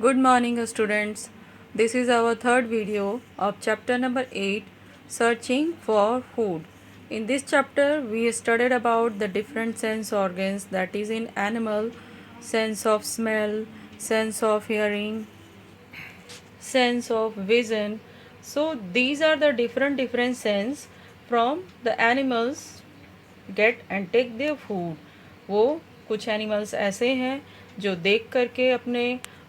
Good morning, students. This is our third video of chapter number 8, Searching for Food. In this chapter, we studied about the different sense organs, that is in animal, sense of smell, sense of hearing, sense of vision. So these are the different sense from the animals get and take their food. वो कुछ animals ऐसे हैं जो देख करके अपने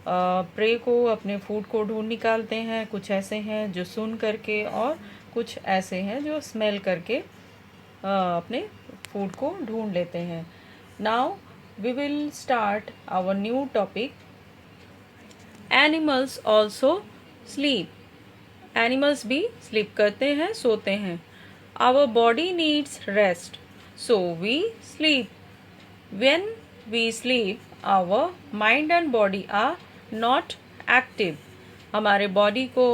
prey को, अपने फूड को ढूंढ निकालते हैं। कुछ ऐसे हैं जो सुन करके, और कुछ ऐसे हैं जो स्मेल करके अपने फूड को ढूंढ लेते हैं। Now we will start our new topic. Animals also sleep. Animals भी स्लीप करते हैं, सोते हैं। Our body needs rest, so we sleep. When we sleep, our mind and body are not active. हमारे बॉडी को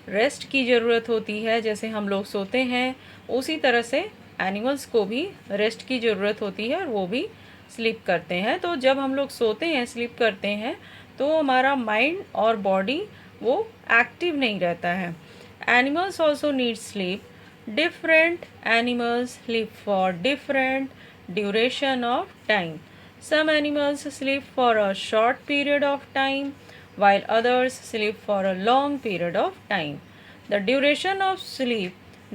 रेस्ट की ज़रूरत होती है, जैसे हम लोग सोते हैं उसी तरह से एनिमल्स को भी रेस्ट की ज़रूरत होती है और वो भी स्लीप करते हैं। तो जब हम लोग सोते हैं, स्लीप करते हैं, तो हमारा माइंड और बॉडी वो एक्टिव नहीं रहता है। Animals also need sleep. Different animals sleep for different duration of time. Some animals sleep for a short period of time while others sleep for a long period of time. The duration of sleep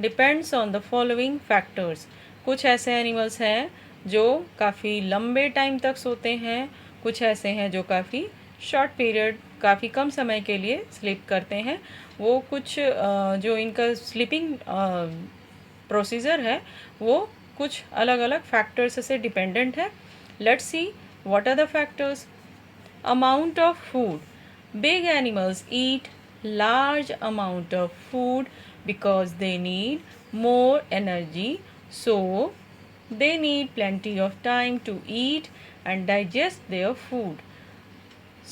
depends on the following factors. कुछ ऐसे animals हैं जो काफ़ी लंबे time तक सोते हैं, कुछ ऐसे हैं जो काफ़ी शॉर्ट पीरियड, काफ़ी कम समय के लिए स्लीप करते हैं। वो कुछ जो इनका स्लीपिंग प्रोसीजर है वो कुछ अलग अलग फैक्टर्स से डिपेंडेंट है। Let's see what are the factors. Amount of food. Big animals eat large amount of food because they need more energy, so they need plenty of time to eat and digest their food.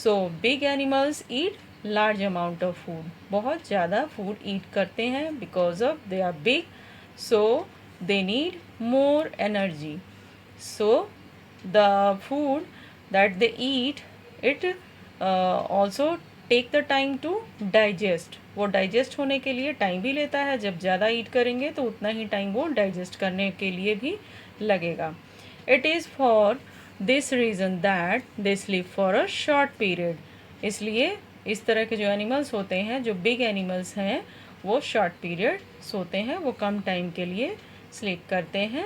So big animals eat large amount of food, बहुत ज़्यादा food eat करते हैं because of they are big, so they need more energy. So the food that they eat, it also take the time to digest. वो digest होने के लिए time भी लेता है। जब ज़्यादा ईट करेंगे तो उतना ही टाइम वो डाइजेस्ट करने के लिए भी लगेगा। It is for this reason that they sleep for a short period. इसलिए इस तरह के जो एनिमल्स होते हैं, जो बिग एनिमल्स हैं, वो शॉर्ट पीरियड सोते हैं, वो कम टाइम के लिए स्लीप करते हैं।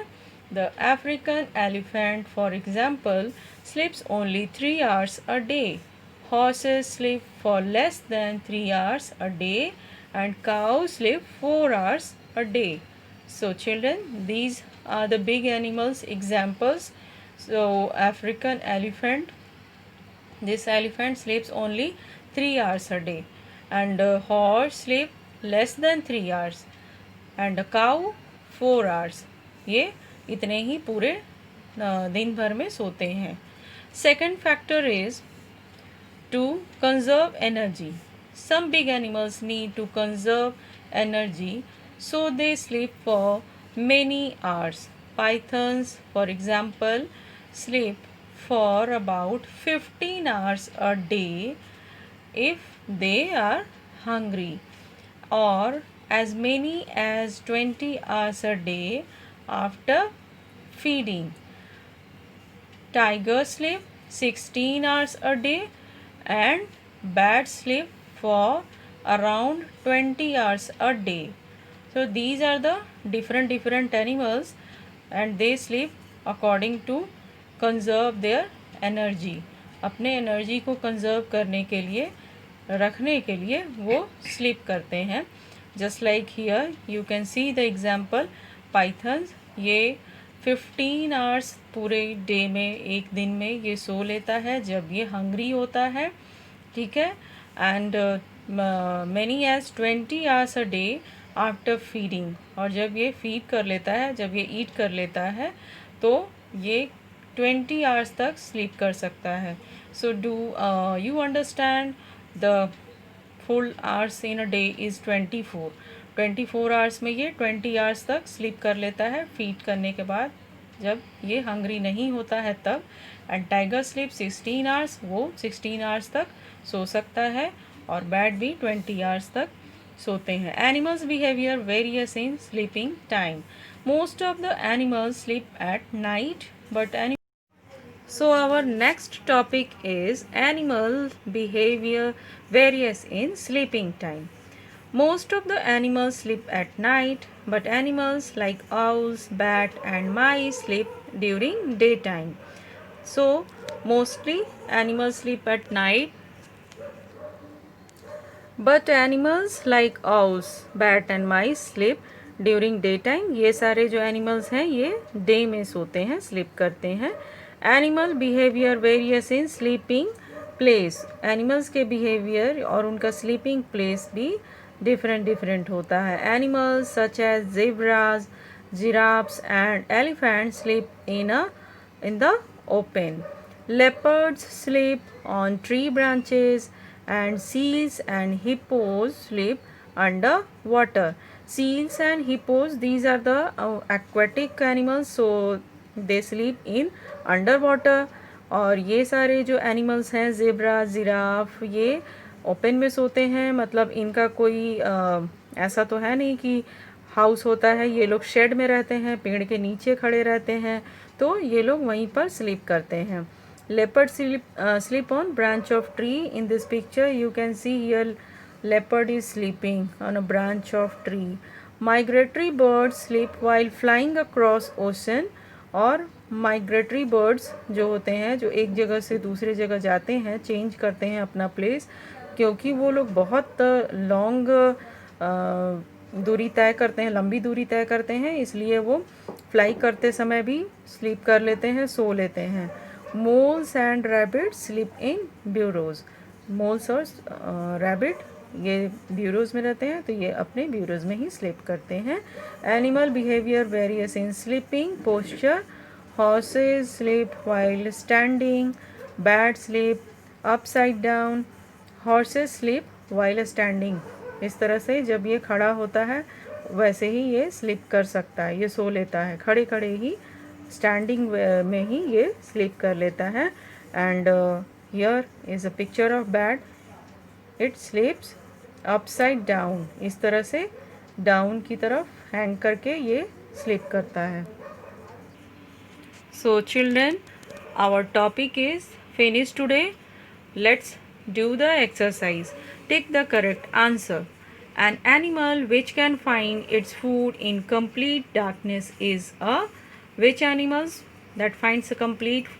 The African elephant for example स्लीप्स only 3 hours a day. Horses sleep for less than 3 hours a day and cows sleep 4 hours a day. So children, these are the big animals examples. So African elephant, this elephant sleeps only 3 hours a day, and horse sleep less than 3 hours, and a cow 4 hours. ये इतने ही पूरे दिन भर में सोते हैं। Second factor is to conserve energy. Some big animals need to conserve energy, so they sleep for many hours. Pythons for example sleep for about 15 hours a day if they are hungry, or as many as 20 hours a day after feeding. Tigers sleep 16 hours a day and bats sleep for around 20 hours a day. So these are the different animals and they sleep according to conserve their energy. अपने energy को conserve करने के लिए, रखने के लिए वो sleep करते हैं। Just like here you can see the example pythons. ये 15 आवर्स पूरे डे में, एक दिन में ये सो लेता है जब ये हंग्री होता है, ठीक है। And many as 20 hours a day after feeding, और जब ये फीड कर लेता है, जब ये ईट कर लेता है, तो ये 20 आवर्स तक स्लीप कर सकता है। So do you understand the full hours in a day is 24 hours में ये 20 आवर्स तक स्लीप कर लेता है फीड करने के बाद। जब ये हंग्री नहीं होता है तब। एंड टाइगर स्लीप 16 आवर्स, वो 16 आवर्स तक सो सकता है, और बैट भी 20 आवर्स तक सोते हैं। Animals behaviour varies in sleeping time. Most of the animals sleep at night but So our next topic is animal behavior varies in sleeping time. Most of the animals sleep at night, but animals like owls, bat and mice sleep during daytime. So mostly animals sleep at night, but animals like owls, bat and mice sleep during day time. ये सारे जो animals हैं ये day में सोते हैं, sleep करते हैं। Animal behaviour varies in sleeping place. Animals के बिहेवियर और उनका स्लीपिंग प्लेस भी डिफरेंट डिफरेंट होता है। Animals such as zebras, giraffes and elephant sleep in the open. Leopards sleep on tree branches, and seals and hippos sleep under water. Seals and hippos, these are the aquatic animals, so they sleep in underwater. और ये सारे जो animals हैं zebra, giraffe, ये open में सोते हैं। मतलब इनका कोई ऐसा तो है नहीं कि हाउस होता है, ये लोग शेड में रहते हैं, पेड़ के नीचे खड़े रहते हैं, तो ये लोग वहीं पर स्लीप करते हैं। Leopard sleep on branch of tree. In this picture you can see here leopard is sleeping on a branch of tree. Migratory birds sleep while flying across ocean. और माइग्रेटरी बर्ड्स जो होते हैं, जो एक जगह से दूसरे जगह जाते हैं, चेंज करते हैं अपना प्लेस, क्योंकि वो लोग बहुत लॉन्ग दूरी तय करते हैं, लंबी दूरी तय करते हैं, इसलिए वो फ्लाई करते समय भी स्लीप कर लेते हैं, सो लेते हैं। Moles and rabbit sleep in bureaus. Moles और रैबिट ये ब्यूरोज में रहते हैं, तो ये अपने ब्यूरोज में ही स्लीप करते हैं। Animal behaviour varies in sleeping posture. Horse's sleep while standing, bat sleep upside down, horse's sleep while standing. इस तरह से जब ये खड़ा होता है वैसे ही ये स्लीप कर सकता है, ये सो लेता है, खड़े खड़े ही स्टैंडिंग में ही ये स्लीप कर लेता है। And here is a picture of bat, it स्लीप्स upside down. इस तरह से डाउन की तरफ हैंग करके ये स्लीप करता है। So children, our topic is finish today. Let's do the exercise. Take the correct answer. An animal which can find its food in complete darkness is a which animals that finds a complete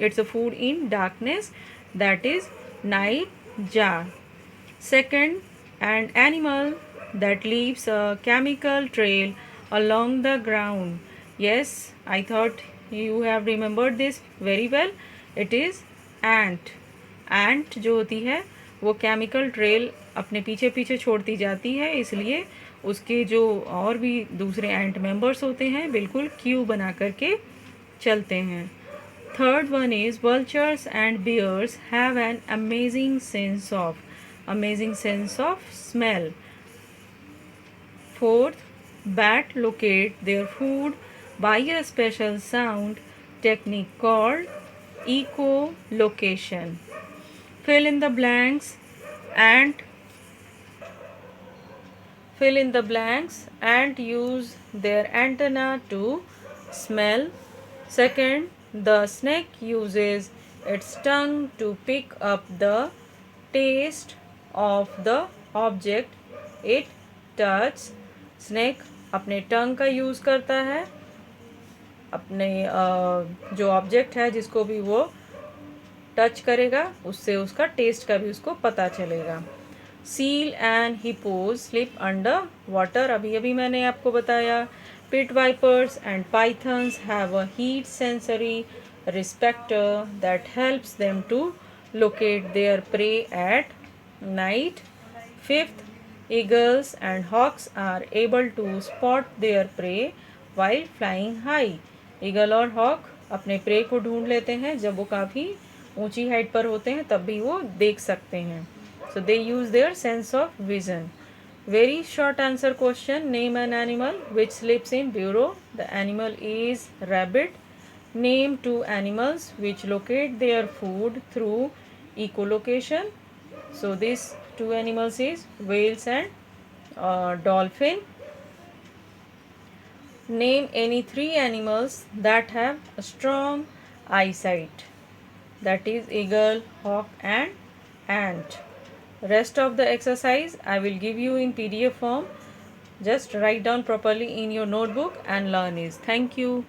its a food in darkness, that is nightjar. Second, an animal that leaves a chemical trail along the ground. Yes, I thought you have remembered this very well. It is ant. एंट जो होती है वो chemical trail अपने पीछे पीछे छोड़ती जाती है, इसलिए उसके जो और भी दूसरे एंट मेंबर्स होते हैं बिल्कुल क्यू बना करके चलते हैं। Third one is vultures and bears have an amazing sense of smell. Fourth, bat locate their food by a special sound technique called echolocation. Fill in the blanks and use their antenna to smell. Second, the snake uses its tongue to pick up the taste of the object it touches. Snake अपने टंग का use करता है, अपने जो object है जिसको भी वो टच करेगा उससे उसका टेस्ट का भी उसको पता चलेगा। Seal and hippos sleep under water. अभी अभी मैंने आपको बताया। Pit vipers and pythons have a heat sensory receptor that helps them to locate their prey at night. Fifth, eagles and hawks are able to spot their prey while flying high. Eagle और hawk अपने prey को ढूंढ लेते हैं, जब वो काफ़ी ऊंची हाइट पर होते हैं तब भी वो देख सकते हैं। So they use their sense of vision. Very short answer question. Name an animal which sleeps in burrow. The animal is rabbit. Name two animals which locate their food through echolocation. So these two animals is whales and dolphin. Name any three animals that have a strong eyesight. That is eagle, hawk and ant. Rest of the exercise I will give you in PDF form. Just write down properly in your notebook and learn it. Thank you.